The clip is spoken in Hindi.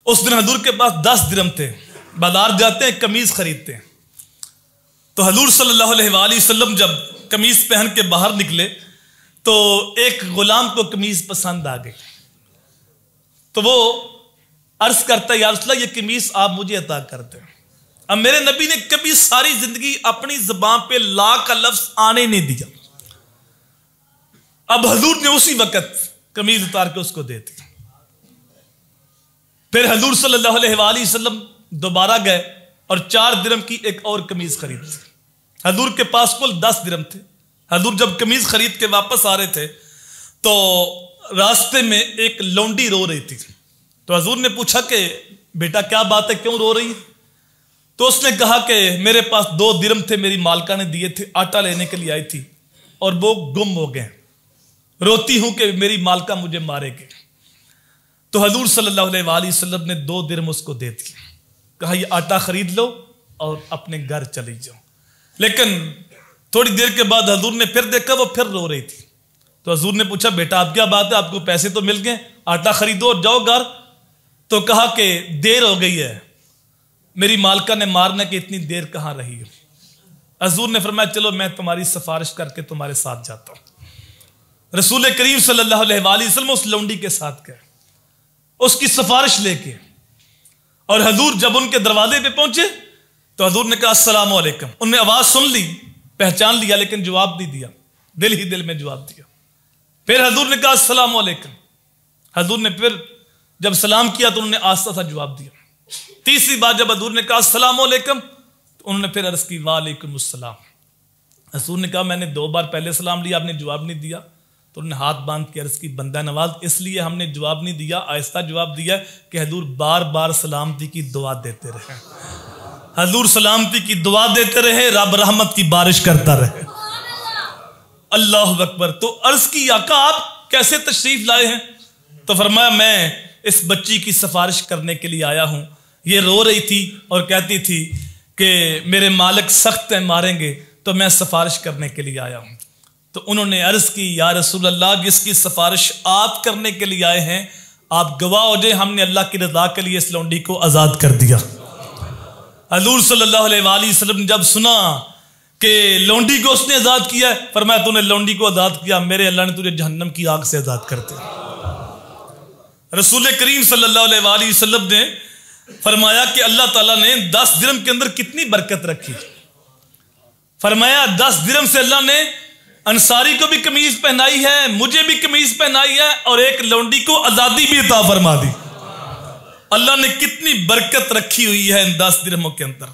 उस दिन हजूर के पास 10 दिरहम थे। बाजार जाते हैं, कमीज खरीदते हैं। तो हजूर सल्लल्लाहु अलैहि वसल्लम जब कमीज पहन के बाहर निकले तो एक गुलाम को कमीज पसंद आ गई। तो वो अर्ज करता है, या रसूल अल्लाह, ये कमीज आप मुझे अता कर दें। अब मेरे नबी ने कभी सारी जिंदगी अपनी जुबान पे ला का लफ्ज आने नहीं दिया। अब हजूर ने उसी वक्त कमीज उतार के उसको दे दी। फिर हजूर सल्लल्लाहु अलैहि वसल्लम दोबारा गए और 4 दिरहम की एक और कमीज खरीदी। हजूर के पास कुल 10 दिरहम थे। हजूर जब कमीज खरीद के वापस आ रहे थे तो रास्ते में एक लौंडी रो रही थी। तो हजूर ने पूछा कि बेटा क्या बात है, क्यों रो रही है? तो उसने कहा कि मेरे पास 2 दिरहम थे, मेरी मालका ने दिए थे, आटा लेने के लिए आई थी और वो गुम हो गए। रोती हूं कि मेरी मालका मुझे मारेगी। तो हजूर सल्लल्लाहु अलैहि वसल्लम ने 2 दिरहम उसको दे दिए। कहा ये आटा खरीद लो और अपने घर चली जाओ। लेकिन थोड़ी देर के बाद हजूर ने फिर देखा वो फिर रो रही थी। तो हजूर ने पूछा बेटा आप क्या बात है, आपको पैसे तो मिल गए, आटा खरीदो और जाओ घर। तो कहा कि देर हो गई है, मेरी मालका ने मारने की इतनी देर कहां रही है। हजूर ने फरमाया चलो मैं तुम्हारी सिफारिश करके तुम्हारे साथ जाता हूं। रसूल करीम सल्लल्लाहु अलैहि वसल्लम उस लौंडी के साथ गए उसकी सिफारिश लेके। और हजूर जब उनके दरवाजे पे पहुंचे तो हजूर ने कहा अस्सलाम वालेकुम। उन्होंने आवाज सुन ली, पहचान लिया, लेकिन जवाब नहीं दिया, दिल ही दिल में जवाब दिया। फिर हजूर ने कहा अस्सलाम वालेकुम। हजूर ने फिर जब सलाम किया तो उन्होंने आस्ता सा जवाब दिया। तीसरी बार जब हजूर ने कहा अस्सलाम वालेकुम तो उन्होंने फिर अर्ज की वालेकुम अस्सलाम। हजूर ने कहा मैंने 2 बार पहले सलाम लिया, आपने जवाब नहीं दिया। तो उन्होंने हाथ बांध के अर्ज की बंदा नवाज, इसलिए हमने जवाब नहीं दिया, आहिस्ता जवाब दिया कि हजूर बार बार सलामती की दुआ देते रहे। हजूर सलामती की दुआ देते रहे, रब रहमत की बारिश करता रहे। अल्लाह अकबर। तो अर्ज की आका आप कैसे तशरीफ लाए हैं? तो फरमाया मैं इस बच्ची की सिफारिश करने के लिए आया हूं। ये रो रही थी और कहती थी कि मेरे मालिक सख्त है, मारेंगे, तो मैं सिफारिश करने के लिए आया हूं। तो उन्होंने अर्ज की या रसूल अल्लाह, जिसकी सिफारिश आप करने के लिए आए हैं आप गवाह हो जाए, हमने अल्लाह की रजा के लिए इस लौंडी को आजाद कर दिया। हजूर सल्लल्लाहु अलैहि वसल्लम जब सुना कि लौंडी को उसने आजाद किया, फरमाया तूने लौंडी को आजाद किया, मेरे अल्लाह ने तुझे जहन्नम की आग से आजाद कर दिया। रसूल करीम सल्लल्लाहु अलैहि वसल्लम ने फरमाया कि अल्लाह ताला ने 10 दिरहम के अंदर कितनी बरकत रखी। फरमाया 10 दिरहम से अल्लाह ने अंसारी को भी कमीज पहनाई है, मुझे भी कमीज पहनाई है और एक लौंडी को आजादी भी अता फरमा दी। अल्लाह ने कितनी बरकत रखी हुई है इन 10 दिरहमों के अंदर।